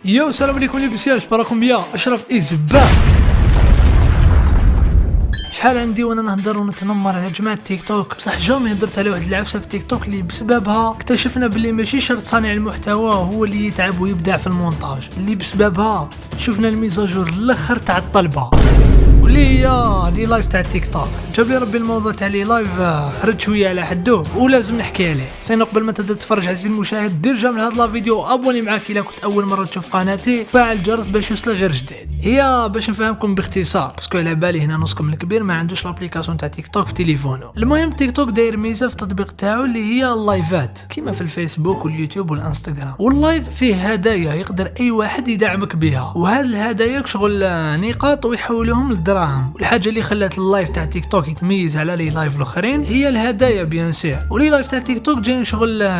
يو السلام عليكم لاباس براكم بيا اشرف ازبا. شحال عندي وانا نهضر ونتنمر على جماعه تيك توك، بصح جامي هضرت على واحد العفسه في تيك توك اللي بسببها اكتشفنا باللي ماشي شرط صانع المحتوى هو اللي يتعب ويبدع في المونتاج، اللي بسببها شفنا الميزاجور الاخر تاع الطلبه واللي هي لي لايف تاع تيك توك. جاب لي ربي الموضوع تاع لي لايف خرج شويه على حدو ولازم نحكي عليه. سينا قبل ما تبدا تتفرج عزيزي المشاهد دير جا من هذا الفيديو ابوني معاك الا كنت اول مره تشوف قناتي، فعل الجرس باش يوصلك غير جديد. هي باش نفهمكم باختصار باسكو على بالي هنا نصكم الكبير ما عندوش لابليكاسيون تاع تيك توك في تليفونه. المهم تيك توك داير ميزه في التطبيق تاعو اللي هي اللايفات كيما في الفيسبوك واليوتيوب والانستغرام، واللايف فيه هدايا يقدر اي واحد يدعمك بها، وهاد الهدايا شغل نقاط ويحولوهم للدراهم. والحاجه اللي خلات اللايف تاع تيك توك يتميز على لي لايف الاخرين هي الهدايا بيان سير. ولي لايف تاع تيك توك جاي شغل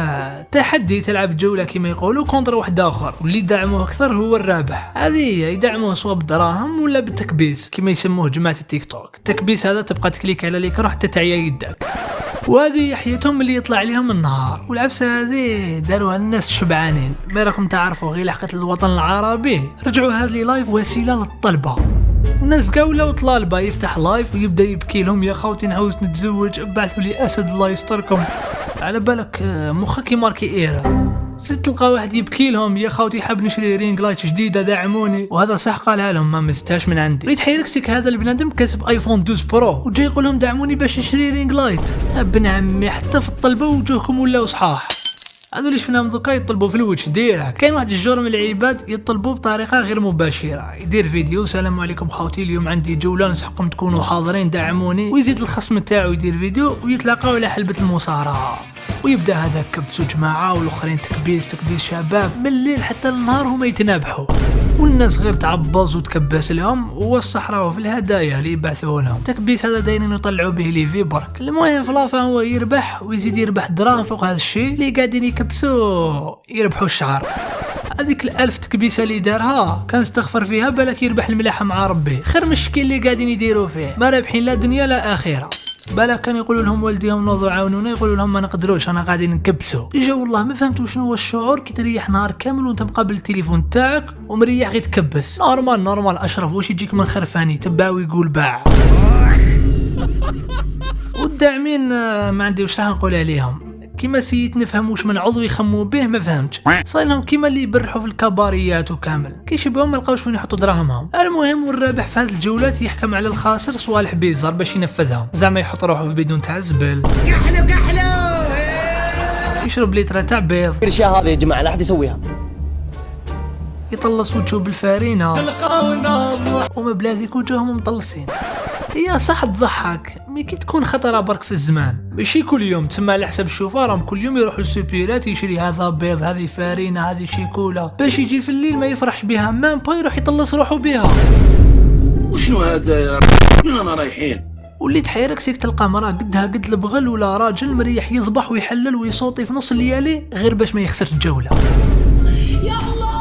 تحدي تلعب جوله كيما يقولوا كونتر واحد اخر، واللي يدعموه اكثر هو الرابح. هذه يدعموه سواء بالدراهم ولا بالتكبيس كيما يسموه جماعه التيك توك. التكبيس هذا تبقى تكليك على ليكرو حتى تعيا يدك، وهذه حياتهم اللي يطلع عليهم النهار. والعفسه هذه داروها الناس شبعانين، ما راكم تعرفوا غير لحقت الوطن العربي رجعوا هذا لي لايف وسيله للطلبه. الناس قاوله طلالبه يفتح لايف ويبدا يبكي لهم يا خوتي نعاوز نتزوج ابعثوا لي اسد الله يستركم. على بالك مخك ماركي ايرا. زيد تلقى واحد يبكي لهم يا خوتي حاب نشري رينج لايت جديده دعموني، وهذا صح قالها لهم ما مزتهاش من عندي. ريت حيركسك هذا البنادم كاسب ايفون 12 برو وجاي يقول لهم دعموني باش نشري رينج لايت. ابن عمي حتى في الطلبه وجوهكم ولاو صحاح. هذو اللي شفناهم دوكا يطلبوا في الوجه ديرك. كاين واحد الجور من العباد يطلبوا بطريقه غير مباشره، يدير فيديو السلام عليكم خوتي اليوم عندي جوله نصحكم تكونوا حاضرين دعموني، ويزيد الخصم تاعو يدير فيديو ويتلاقاو على حلبة المصارعه، ويبدا هذا كبسوا جماعه والاخرين تكبيس شباب من الليل حتى النهار هما يتنابحوا، والناس غير تعبز وتكبس لهم والصحراء في الهدايا اللي يبعثوا لهم. تكبيس هذا دايرين يطلعوا به لي في برك. المهم في لافا هو يربح ويزيد يربح دراهم فوق هذا الشيء اللي قاعدين يكبسوا يربحوا الشهر. هذيك الألف تكبيسه اللي دارها كان استغفر فيها بالك يربح الملاحه مع ربي، خير من الشكل اللي قاعدين يديروا فيه ما رابحين لا دنيا لا اخره. بالك كان يقولوا لهم والديهم نوضوا عاونونا، يقولوا لهم ما نقدروش انا قاعدين نكبسوا. اجا والله ما فهمت شنو هو الشعور كي تريح نهار كامل وانت مقابل التليفون تاعك ومريح غير تكبس. نورمال اشرف واش يجيك من خرفاني تباع ويقول باع. والداعمين ما عندي واش راح نقول عليهم، كيما سيت نفهم واش من عضو يخموا به ما فهمتش. صاير لهم كيما اللي يبرحوا في الكباريات وكامل كيشبههم ما لقاوش وين يحطوا دراهمهم. المهم والرابح في هذه الجولات يحكم على الخاسر صوالح بيزار باش ينفذهم، زعما يحط روحه في بدون تاع الزبل كحلو يشرب لتر تاع بيض. الاشياء هذه يا جماعه لا احد يسويها. يطلص وجهه بالفارينه وما بلاذيك وجوههم مطلصين. هي صح تضحك مي كي تكون خطره برك في الزمان، ماشي كل يوم تسمى على حسب الشوفارهم كل يوم يروحوا للسوبيرات يشري هذا بيض هذه فارينه هذه شيكولا باش يجي في الليل ما يفرحش بها مام با يروح يطلص روحه بها. وشنو هذا يا وين انا رايحين؟ واللي تحيرك سيك تلقى مراه قدها قد البغل ولا راجل مريح يذبح ويحلل ويصوتي في نص الليالي غير باش ما يخسرش الجوله. يا الله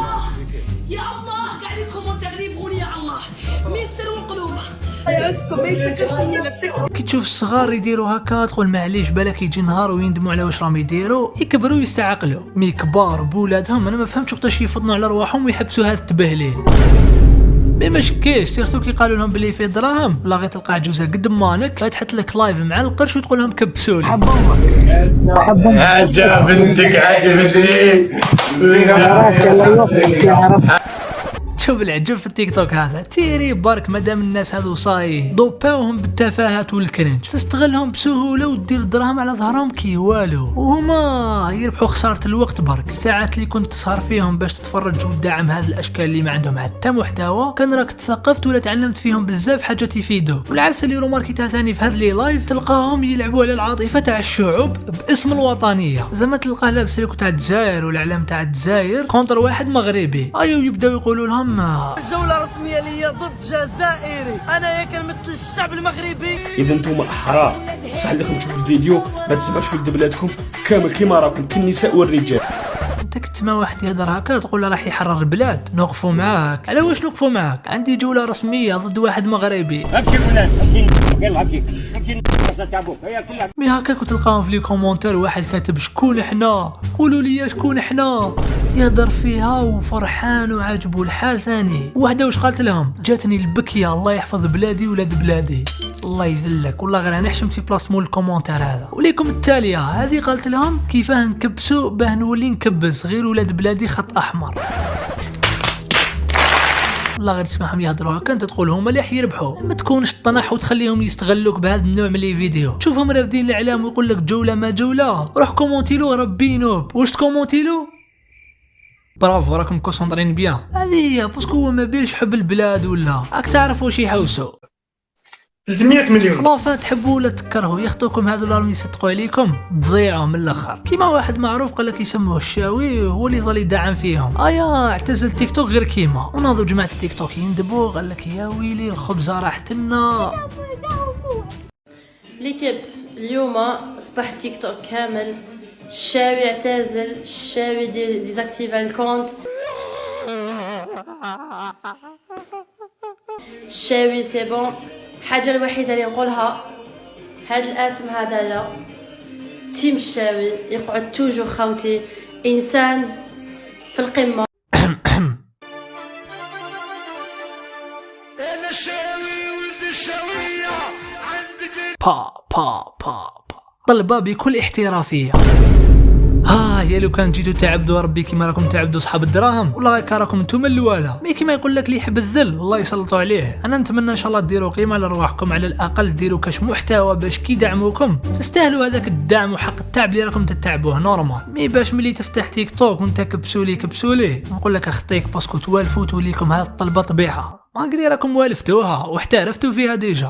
يا الله قاعد لكم تغريبوني يا الله ميستر والقلوب يعزكم ما يتفكرش اني نفتكر. كي تشوف الصغار يديروا هكا تقول معليش بالك يجي نهار ويندموا على واش راهم يديروا، يكبروا ويستعقلوا. مي كبار بولادهم انا ما فهمتش وقتاش يفضنوا على رواحهم ويحبسوا هذا التبهليل. ما شكيش سيرتو كي قالوا لهم بلي فيه دراهم لا غير تلقى عجوزه قد مانك تحط لك لايف مع القرش وتقول لهم كبسوا لي. عجبتك عجبتني. شوف العجب في التيك توك هذا تيري برك مادام الناس هذو صاي ضباوهم بالتفاهات والكرنج تستغلهم بسهوله وتدير دراهم على ظهرهم كي والو، وهما يربحوا خساره الوقت برك. الساعات اللي كنت تسهر فيهم باش تتفرج وتدعم هذه الاشكال اللي ما عندهم حتى محتوى كان راك تثقفت ولا تعلمت فيهم بزاف حاجات يفيدوك. والعفسه اللي روماركيتها ثاني في هذا لي لايف تلقاهم يلعبوا على العاطفه تاع الشعوب باسم الوطنيه، زعما تلقاه لابس ريكو تاع الجزائر والعلم تاع الجزائر كونتر واحد مغربي ايوا يبداو يقولوا لهم الجولة رسمية لي ضد جزائري، أنا كنمثل الشعب المغربي. إذا نتوما أحرار صح لكم تشوفوا الفيديو ما تتبعوش في بلادكم كامل كيما راكم كالنساء والرجال. انت كتسمع واحد يهضر هكا تقول له راح يحرر البلاد نوقفوا معاك. على واش نوقفوا معاك؟ عندي جولة رسمية ضد واحد مغربي. مي هكاك تلقاهم في لي كومونتير واحد كاتب شكون احنا قولوا لي شكون احنا. يهدر فيها وفرحان وعاجبو الحال ثاني. وحده واش قالت لهم؟ جاتني البكيه الله يحفظ بلادي ولاد بلادي. الله يذلك والله غير انا حشمتي بلاص مول الكومونتير هذا. وليكم التاليه هذه قالت لهم كيفاه نكبسو باه نولي نكبس غير ولاد بلادي خط احمر. والله غير تسمعهم يهضروا هكا انت تقول هما اللي حيربحوا، ما تكونش طنح وتخليهم يستغلوك بهذا النوع من لي فيديو. تشوفهم رافدين الاعلام ويقول لك جوله ما جوله، روح كومونتيلو ربي نوب. واش تكومونتيلو؟ برافو راكم كونسونطرين بيان. هذه هي باسكو هو ما بيش حب البلاد ولا راك تعرف واش يحوسوا 300 مليون. لافا تحبوا ولا تكرهوا يخطوكم هذو اللي يصدقوا عليكم تضيعوا من الاخر. كيما واحد معروف قال لك يسموه الشاوي هو اللي ظل يدعم فيهم. اعتزل تيك توك غير كيما. وناضوا جماعه التيك توك يندبوا قال لك يا ويلي الخبزه راحت لنا. ليكيب اليوم صباح تيك توك كامل الشاوي اعتزل، الشاوي ديزاكتيفا الكونت، الشاوي سي بون. الحاجه الوحيده اللي نقولها هاد الاسم هذايا تيم الشاوي يقعد توجو خوتي انسان في القمه. طلبة بكل احترافية. يا لو كان جيتو تعبدوا ربي كيما راكم تعبدوا صحاب الدراهم والله غير راكم نتوما الاولى. مي كيما يقول لك اللي يحب الذل الله يسلطوا عليه. انا نتمنى ان شاء الله ديروا قيمه لرواحكم، على الاقل ديروا كاش محتوى باش كي يدعموكم تستاهلوا هذاك الدعم وحق التعب اللي راكم تتعبوه نورمال. مي باش ملي تفتح تيك توك وانت كبسولي نقول لك اخطيك باسكو توالفوا توليكم هذه الطلبه طبيعه ما قري راكم والفتوها واحترفتوا فيها ديجا.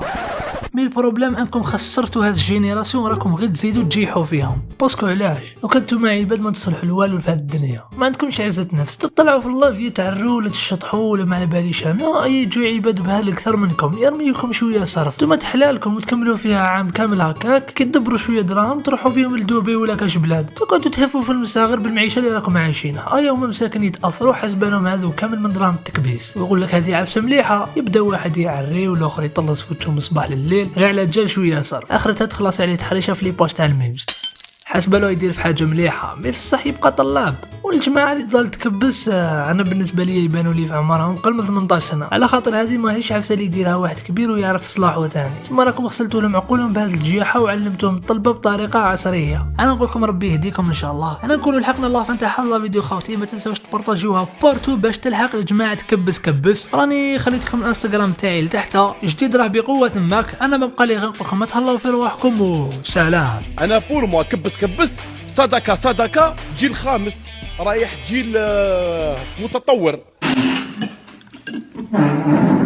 مي البروبليم انكم خسرتوا هذه الجينيراسيون راكم غير تزيدوا تجيحوا فيهم. باسكو علاش لو كنتو مع عباد ما تصلحوا الوالو في هذه الدنيا، ما عندكمش عزه نفس، تطلعوا في الله في تعروا ولا تشطحوا ولا ما على باليش انا يجوا عباد بهال اكثر منكم يرميوكم شويه صرف نتوما تحلالكم وتكملوا فيها عام كامل هكاك كيدبروا شويه دراهم تروحوا بهم لدوبي ولا كاش بلاد تقعدوا تهفوا في المستغرب بالمعيشه اللي راكم عايشينها. هما مساكن يتاثروا حسبانهم هذو كامل من دراهم التكبيس ويقول لك هذه عفسه مليحه، يبدا واحد يعري والاخر يطلص في وجهه من الصباح لليل غير على جال شويه صرف، اخرتها تخلص عليه تحريشه في لي بوست تاع الميمز. حسب له يدير في حاجه مليحه مي في الصح يبقى طلاب. والجماعه اللي تظل تكبس انا بالنسبه لي يبانوا لي في عمرهم قل من 18 سنه، على خاطر هذه ماهيش عفسه اللي يديرها واحد كبير ويعرف صلاحه ثاني. تما راكم غسلتوا لهم عقولهم بهذه الجياحه وعلمتوهم الطلبه بطريقه عصريه. انا نقول لكم ربي يهديكم ان شاء الله. انا نقول لحقنا الله فانتهى الله فيديو خاوتي، ما تنساوش تبارطاجيوها بارتو باش تلحق الجماعه كبس. راني خليتكم الانستغرام تاعي لتحت جديد راه بقوه تماك. انا ما بقى لي غير نقول لكم تهلاو في رواحكم وسلام. انا بور موا كبس صدقه جيل خامس رايح جيل متطور.